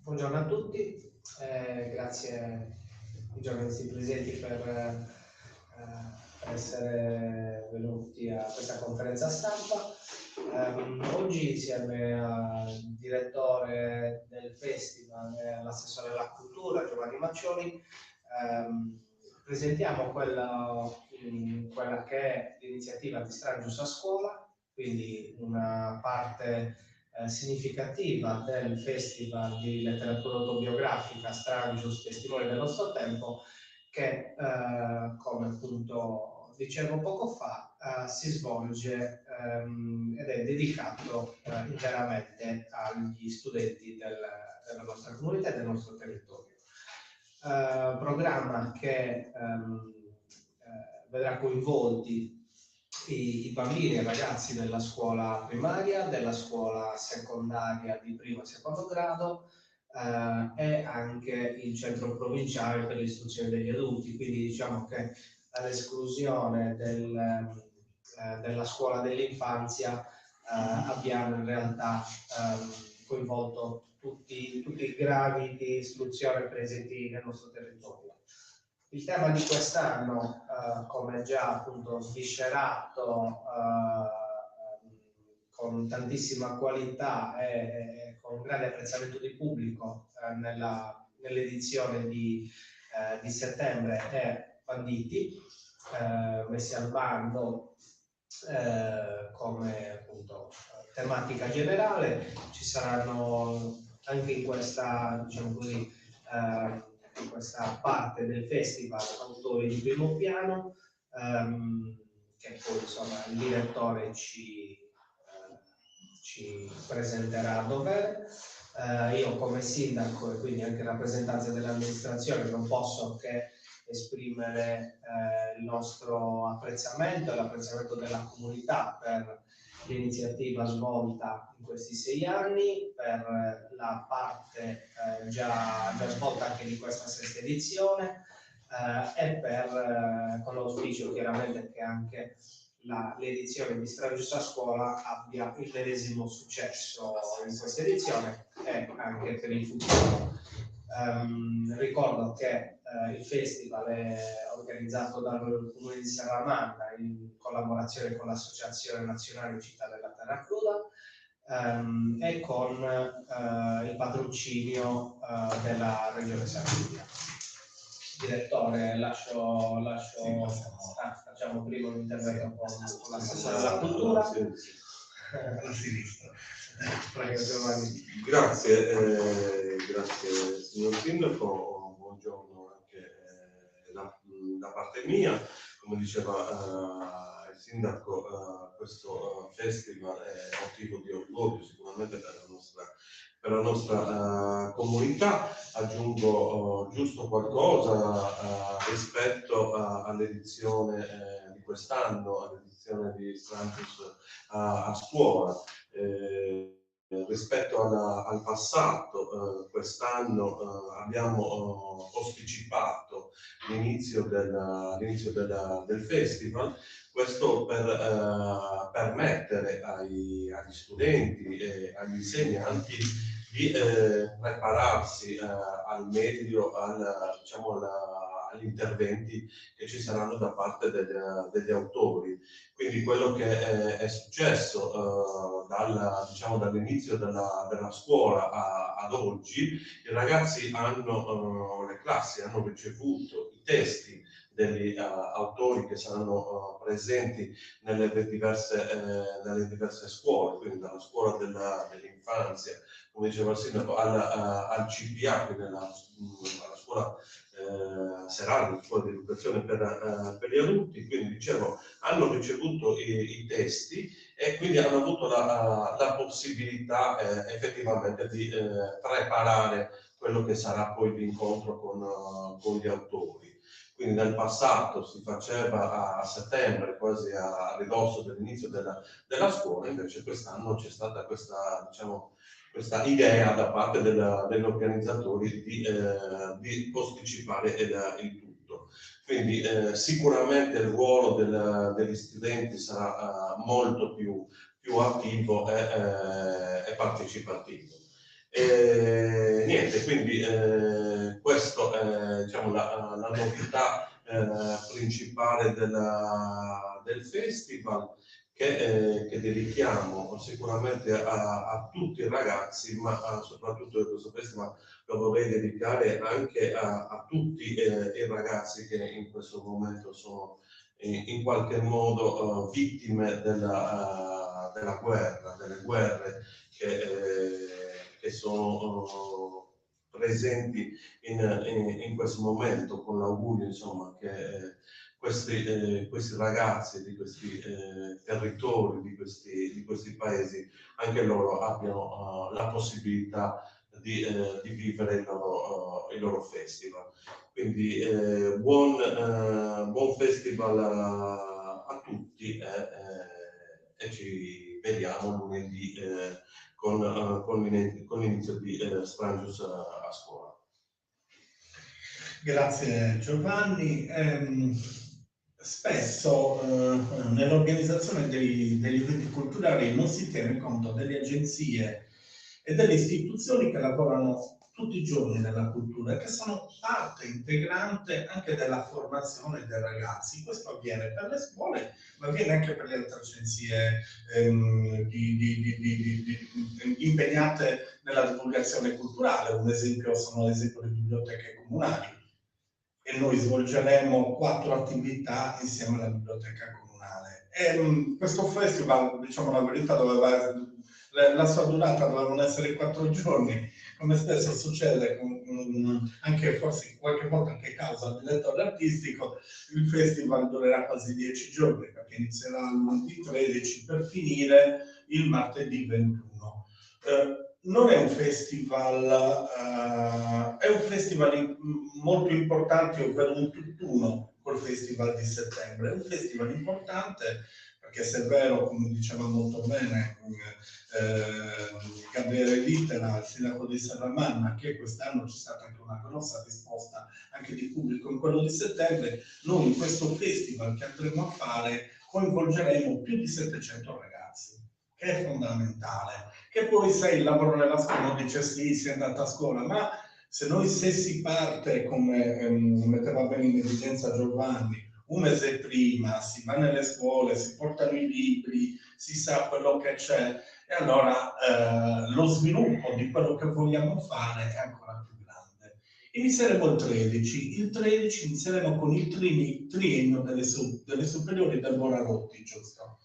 Buongiorno a tutti, grazie ai giornalisti presenti per essere venuti a questa conferenza stampa. Oggi insieme al direttore del festival e all'assessore alla cultura Giovanni Maccioli presentiamo quella che è l'iniziativa di Strangius a Scuola, quindi una parte significativa del Festival di Letteratura Autobiografica Strangius, Testimoni del nostro tempo, che come appunto dicevo poco fa si svolge ed è dedicato interamente agli studenti della nostra comunità e del nostro territorio. Programma che vedrà coinvolti i bambini e i ragazzi della scuola primaria, della scuola secondaria di primo e secondo grado e anche il centro provinciale per l'istruzione degli adulti, quindi diciamo che all'esclusione della scuola dell'infanzia abbiamo in realtà coinvolto tutti i gradi di istruzione presenti nel nostro territorio. Il tema di quest'anno, come già appunto sviscerato, con tantissima qualità e con grande apprezzamento di pubblico nell'edizione di settembre, è banditi, messi al bando come appunto tematica generale. Ci saranno anche in questa, diciamo così, in questa parte del festival autori di primo piano, che poi insomma il direttore ci presenterà a dovere. Io come sindaco e quindi anche in rappresentanza dell'amministrazione non posso che esprimere il nostro apprezzamento e l'apprezzamento della comunità per l'iniziativa svolta in questi 6 anni, per la parte già svolta anche di questa sesta edizione e con l'auspicio chiaramente che anche l'edizione di Strangius a Scuola abbia il medesimo successo in questa edizione e anche per il futuro. Ricordo che il festival è organizzato dal Comune di Serramanna in collaborazione con l'Associazione Nazionale Città della Terra Cruda e con il patrocinio della Regione Sardegna. Direttore, facciamo prima un intervento con l'assessore alla cultura. A sinistra. Prego, Giovanni. Grazie signor Sindaco, buongiorno anche da parte mia. Come diceva il Sindaco, questo festival è motivo di orgoglio sicuramente per la nostra comunità. Aggiungo giusto qualcosa rispetto all'edizione di quest'anno, all'edizione di Strangius a Scuola. Rispetto al passato, quest'anno abbiamo posticipato l'inizio del festival, questo per permettere agli studenti e agli insegnanti di prepararsi al meglio agli interventi che ci saranno da parte degli autori. Quindi quello che è successo dall'inizio della scuola ad oggi, i ragazzi le classi hanno ricevuto i testi degli autori che saranno presenti nelle diverse scuole, quindi dalla scuola dell'infanzia, come diceva il sindaco, al CPA, quindi alla scuola serale, scuola di educazione per gli adulti. Quindi dicevo, hanno ricevuto i testi e quindi hanno avuto la possibilità effettivamente di preparare quello che sarà poi l'incontro con gli autori. Quindi nel passato si faceva a settembre, quasi a ridosso dell'inizio della scuola, invece quest'anno c'è stata questa idea da parte degli organizzatori di posticipare il tutto. Quindi sicuramente il ruolo degli studenti sarà molto più attivo e partecipativo. niente, quindi questo è diciamo, la novità principale del festival che dedichiamo sicuramente a tutti i ragazzi, ma soprattutto in questo festival lo vorrei dedicare anche a tutti i ragazzi che in questo momento sono in qualche modo vittime della guerra, delle guerre che sono presenti in questo momento, con l'augurio insomma che questi ragazzi di questi territori, di questi paesi, anche loro abbiano la possibilità di vivere il loro festival. Quindi buon festival a tutti e ci vediamo lunedì con l'inizio di Strangius a scuola. Grazie Giovanni. Spesso nell'organizzazione degli eventi culturali non si tiene conto delle agenzie e delle istituzioni che lavorano tutti i giorni nella cultura e che sono parte integrante anche della formazione dei ragazzi. Questo avviene per le scuole, ma avviene anche per le altre agenzie impegnate nella divulgazione culturale. Un esempio sono ad esempio le biblioteche comunali. E noi svolgeremo 4 attività insieme alla biblioteca comunale. E questo festival, diciamo la verità, la sua durata dovevano essere 4 giorni, come spesso succede, anche forse qualche volta anche a causa del direttore artistico, il festival durerà quasi 10 giorni, perché inizierà il lunedì 13 per finire il martedì 21. Non è un festival, è un festival molto importante, ovvero un tutt'uno col festival di settembre. È un festival importante perché, se è vero, come diceva molto bene Gabriele Littera, il sindaco di Serramanna, che quest'anno c'è stata anche una grossa risposta anche di pubblico in quello di settembre, noi in questo festival che andremo a fare coinvolgeremo più di 700 ragazzi, che è fondamentale. Che poi, se il lavoro nella scuola dice sì, si è andata a scuola, ma se si parte, come metteva bene in evidenza Giovanni, un mese prima, si va nelle scuole, si portano i libri, si sa quello che c'è, e allora lo sviluppo di quello che vogliamo fare è ancora più grande. Inizieremo il 13. Il 13 inizieremo con il triennio delle superiori del Bonarotti, giusto?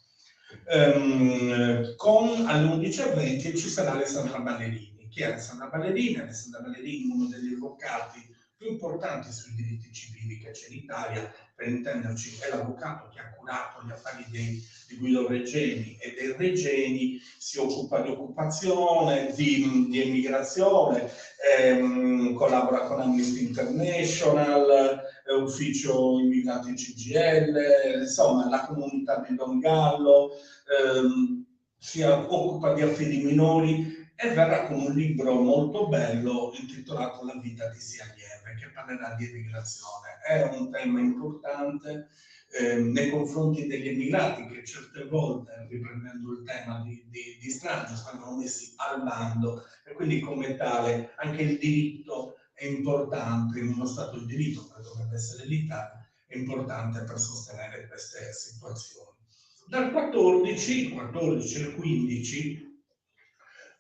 Con alle 11:20 ci sarà Alessandra Ballerini. Chi è Alessandra Ballerini? Alessandra Ballerini, uno degli avvocati più importanti sui diritti civili che c'è in Italia. Per intenderci, è l'avvocato che ha curato gli affari di Guido Regeni e dei Regeni, si occupa di occupazione, di emigrazione, collabora con Amnesty International, ufficio immigrati CGL, insomma la comunità di Don Gallo, si occupa di affidi minori e verrà con un libro molto bello intitolato La vita di Sia Lieve, che parlerà di emigrazione. È un tema importante nei confronti degli emigrati, che certe volte, riprendendo il tema di Strangius, vengono messi al bando, e quindi come tale anche il diritto è importante in uno Stato di diritto, che dovrebbe essere l'Italia, è importante per sostenere queste situazioni. Dal 14 al 15,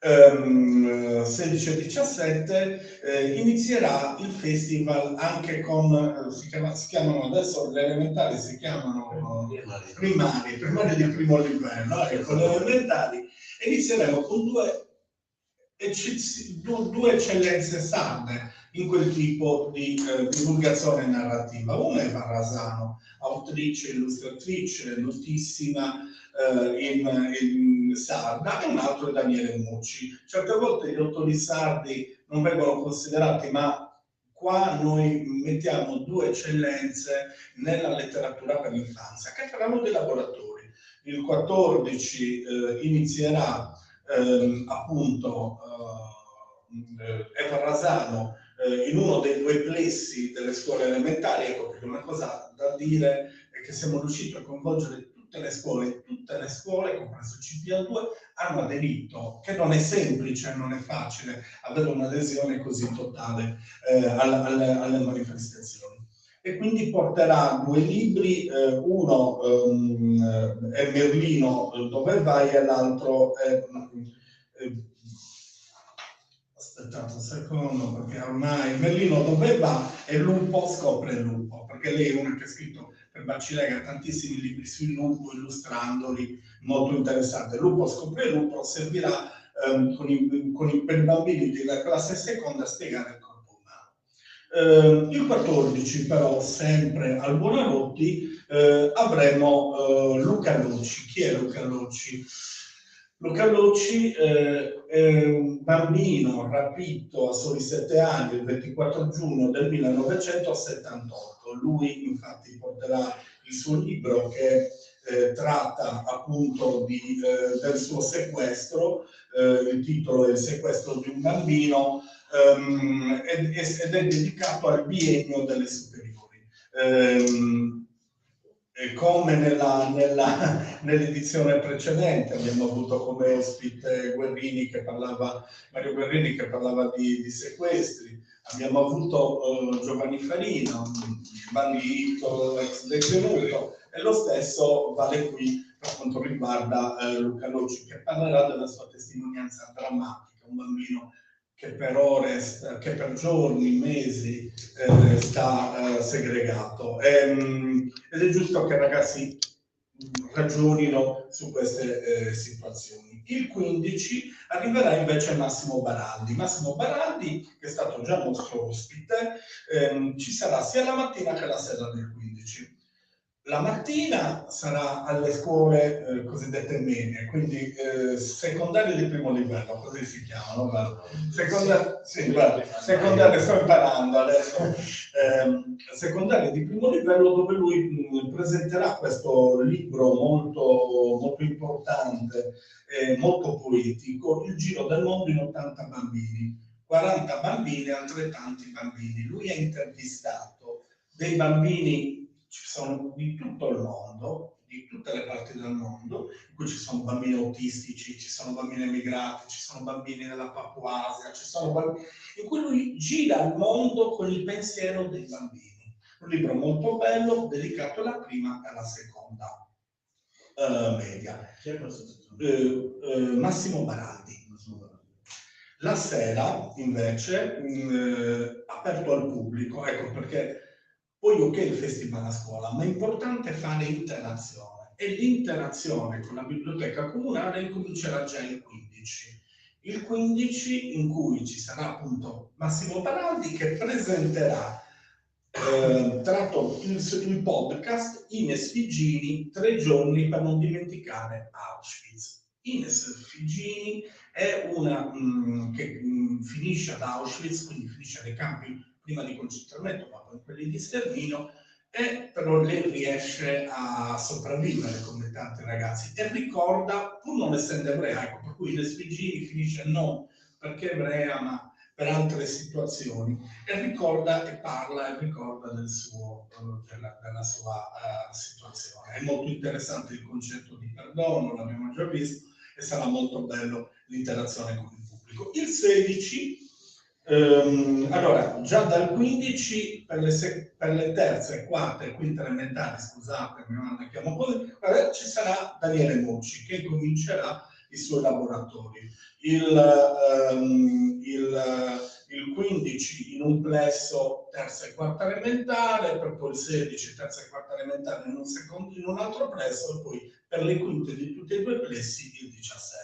16 e 17 inizierà il festival anche con, si chiamano adesso le elementari, si chiamano primari di primo livello, ecco, le elementari, e inizieremo con due eccellenze sarde in quel tipo di divulgazione narrativa. Una è Eva Rasano, autrice, illustratrice, notissima in sarda, e un altro è Daniele Mucci. Certe volte gli autori sardi non vengono considerati, ma qua noi mettiamo due eccellenze nella letteratura per l'infanzia, che faranno dei laboratori. Il 14 inizierà appunto Eva Rasano in uno dei due plessi delle scuole elementari. Ecco, perché una cosa da dire è che siamo riusciti a coinvolgere tutti tutte le scuole, compreso il CPL2, hanno aderito, che non è semplice, non è facile avere un'adesione così totale alle manifestazioni. E quindi porterà 2 libri, uno è Merlino, Dove vai, e l'altro è... aspettate un secondo, perché ormai Merlino Dove va e Lupo scopre il lupo, perché lei è una che ha scritto per Bacilega tantissimi libri sul lupo, illustrandoli, molto interessante. Lupo scopre il lupo servirà per i bambini della classe seconda a spiegare il corpo umano. Il 14 però, sempre al Buonarroti, avremo Luca Locci. Chi è Luca Locci? Luca Locci è un bambino rapito a soli 7 anni il 24 giugno del 1978. Lui infatti porterà il suo libro che tratta appunto del suo sequestro, il titolo è Il sequestro di un bambino, ed è dedicato al biennio delle superiori. Come nell'edizione precedente abbiamo avuto come ospite Mario Guerrini che parlava di sequestri, abbiamo avuto Giovanni Farina, un bandito, ex detenuto, e lo stesso vale qui per quanto riguarda Luca Locci, che parlerà della sua testimonianza drammatica, un bambino che per ore, che per giorni, mesi sta segregato. Ed è giusto che i ragazzi ragionino su queste situazioni. Il 15 arriverà invece Massimo Baraldi. Massimo Baraldi, che è stato già nostro ospite, ci sarà sia la mattina che la sera del 15. La mattina sarà alle scuole cosiddette medie, quindi secondarie di primo livello, così si chiamano. Secondarie, sto imparando adesso. Secondarie di primo livello, dove lui presenterà questo libro molto, molto importante, molto poetico, Il giro del mondo in 80 bambini. 40 bambini, altrettanti bambini. Lui ha intervistato dei bambini, ci sono di tutto il mondo, di tutte le parti del mondo, in cui ci sono bambini autistici, ci sono bambini emigrati, ci sono bambini della Papua-Asia, ci sono bambini, in cui lui gira il mondo con il pensiero dei bambini. Un libro molto bello, dedicato alla prima e alla seconda media. Massimo Baraldi. La sera, invece, aperto al pubblico, ecco perché poi ok il festival a scuola, ma è importante fare interazione, e l'interazione con la biblioteca comunale incomincerà già il 15. Il 15 in cui ci sarà appunto Massimo Baraldi che presenterà tratto il podcast Ines Figini, 3 giorni per non dimenticare Auschwitz. Ines Figini è una che finisce ad Auschwitz, quindi finisce nei campi prima di concentramento, ma poi quelli di sterminio, e però lei riesce a sopravvivere come tanti ragazzi e ricorda, pur non essendo ebrea, ecco, per cui Ines Figini finisce non perché ebrea, ma per altre situazioni, e ricorda e parla e ricorda della sua situazione. È molto interessante il concetto di perdono, l'abbiamo già visto, e sarà molto bello l'interazione con il pubblico. Il 16, allora, già dal 15 per le terze, quarte e quinte elementari, scusate, non la chiamo così, ci sarà Daniele Mucci che comincerà i suoi laboratori. Il 15 in un plesso terza e quarta elementare, per poi il 16 terza e quarta elementare in un altro plesso, e poi per le quinte di tutti e 2 plessi il 17.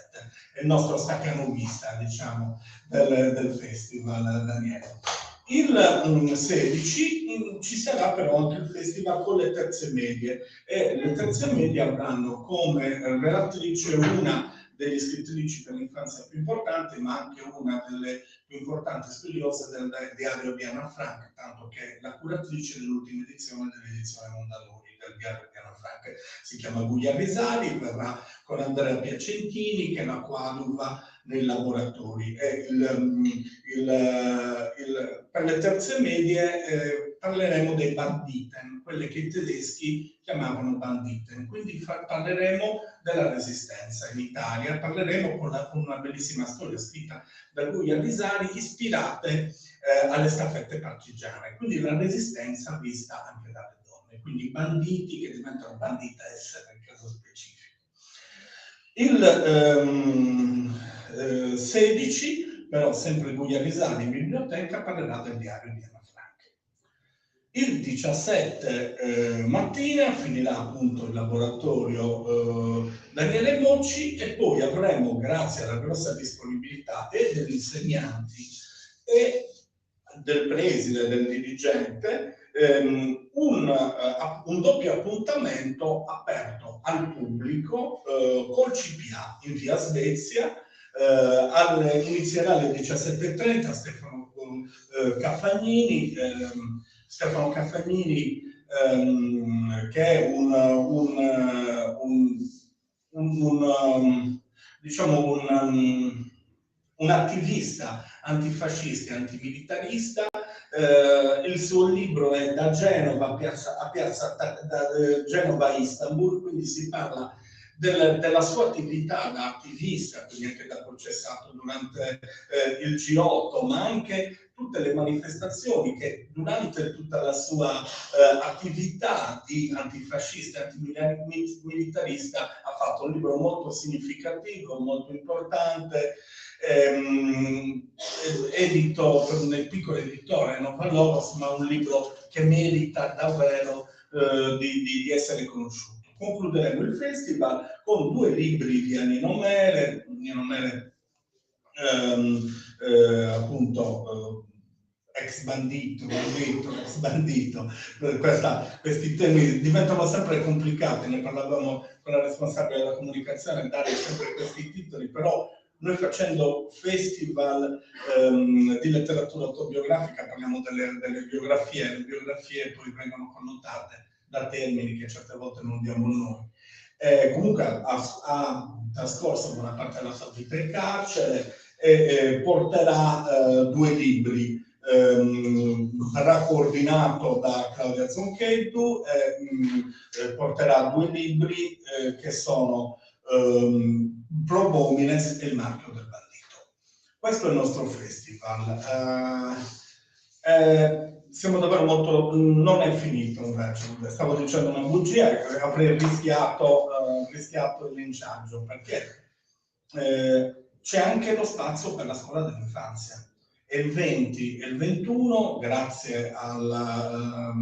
È il nostro staccanovista, diciamo, del festival, Daniele. Il 16 ci sarà però anche il festival con le terze medie, e le terze medie avranno come relatrice una delle scrittrici per l'infanzia più importanti, ma anche una delle più importanti studiose del diario di Anna Frank, tanto che la curatrice dell'ultima edizione dell'edizione Mondadori del diario di Anna Frank si chiama Guia Vesali, verrà con Andrea Piacentini che la coadiuva nei laboratori. Per le terze medie parleremo dei Banditen. quelle che i tedeschi chiamavano Banditen. Quindi parleremo della resistenza in Italia, parleremo con una bellissima storia scritta da Guia Lisari, ispirate alle staffette partigiane, quindi la resistenza vista anche dalle donne, quindi banditi che diventano banditesse nel caso specifico. Il 16, però sempre Guia Lisari in biblioteca, parlerà del diario di Anna Frank. Il 17 mattina finirà appunto il laboratorio Daniele Mocci e poi avremo, grazie alla grossa disponibilità e degli insegnanti e del preside, del dirigente, un doppio appuntamento aperto al pubblico col CPA in via Svezia. Inizierà alle 17:30 Stefano Caffagnini, che è un attivista antifascista e antimilitarista. Il suo libro è Da Genova da Genova a Istanbul, quindi si parla della sua attività da attivista, quindi anche da processato durante il G8, ma anche tutte le manifestazioni che durante tutta la sua attività di antifascista e antimilitarista ha fatto. Un libro molto significativo, molto importante, edito nel piccolo editore Nova Logos, ma un libro che merita davvero di essere conosciuto. Concluderemo il festival con 2 libri di Nino Mele, appunto ex bandito, ex bandito. Questi temi diventano sempre complicati, ne parlavamo con la responsabile della comunicazione, dare sempre questi titoli, però noi facendo festival di letteratura autobiografica parliamo delle biografie, le biografie poi vengono connotate da termini che certe volte non diamo noi. Comunque ha trascorso buona parte della sua vita in carcere e porterà 2 libri. Verrà coordinato da Claudia Zonchetu e porterà 2 libri che sono Pro Homines e Il marchio del bandito. Questo è il nostro festival. Siamo davvero molto... non è finito invece, stavo dicendo una bugia, avrei rischiato il linciaggio, perché c'è anche lo spazio per la scuola dell'infanzia. E il 20 e il 21, grazie alla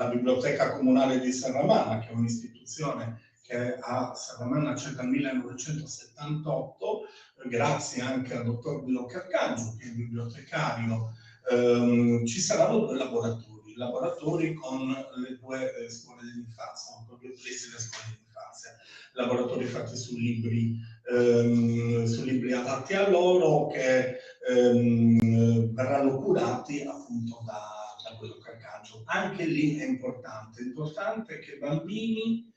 Biblioteca Comunale di Serramanna, che è un'istituzione che a Serramanna c'è dal 1978, grazie anche al dottor Blocco Arcangio, che è bibliotecario, ci saranno 2 laboratori con le 2 scuole dell'infanzia, con 2 plessi delle scuole dell'infanzia, laboratori fatti su libri adatti a loro che verranno curati appunto da quello che Arcangio. Anche lì è importante che i bambini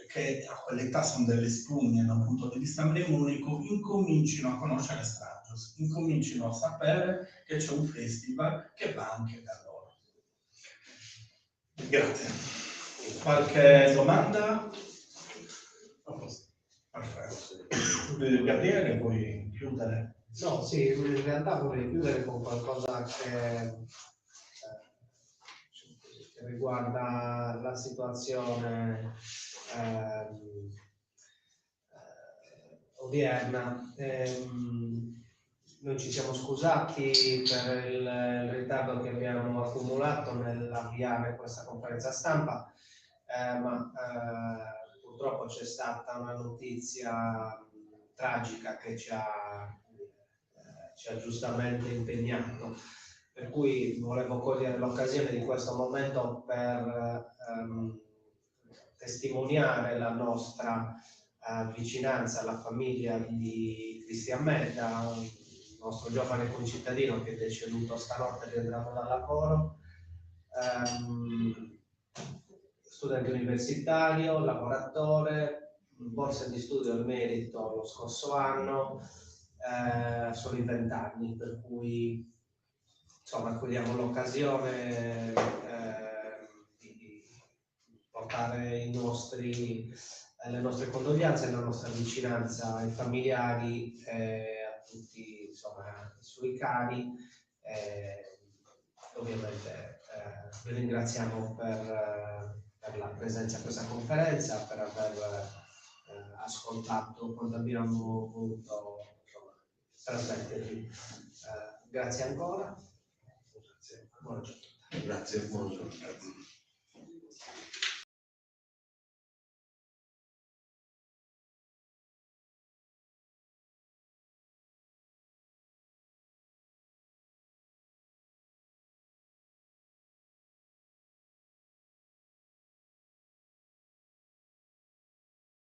che a quell'età sono delle spugne da un punto di vista mnemonico incomincino a conoscere Stragios, incomincino a sapere che c'è un festival che va anche da loro. Grazie. Qualche domanda? Perfetto. Gabriele, vuoi chiudere? No, sì, in realtà vorrei chiudere con qualcosa che riguarda la situazione odierna. Noi ci siamo scusati per il ritardo che abbiamo accumulato nell'avviare questa conferenza stampa, ma purtroppo c'è stata una notizia tragica che ci ha giustamente impegnato, per cui volevo cogliere l'occasione di questo momento per testimoniare la nostra vicinanza alla famiglia di Cristian Medda, il nostro giovane concittadino che è deceduto stanotte rientrato dal lavoro, studente universitario, lavoratore, borsa di studio al merito lo scorso anno, sono i 20 anni, per cui insomma cogliamo l'occasione di portare le nostre condoglianze e la nostra vicinanza ai familiari e a tutti, insomma, i suoi cari. Ovviamente vi ringraziamo per la presenza a questa conferenza, per aver ascoltato quanto abbiamo voluto, insomma, trasmettervi. Grazie ancora. Grazie. Buona giornata. Grazie, buongiorno.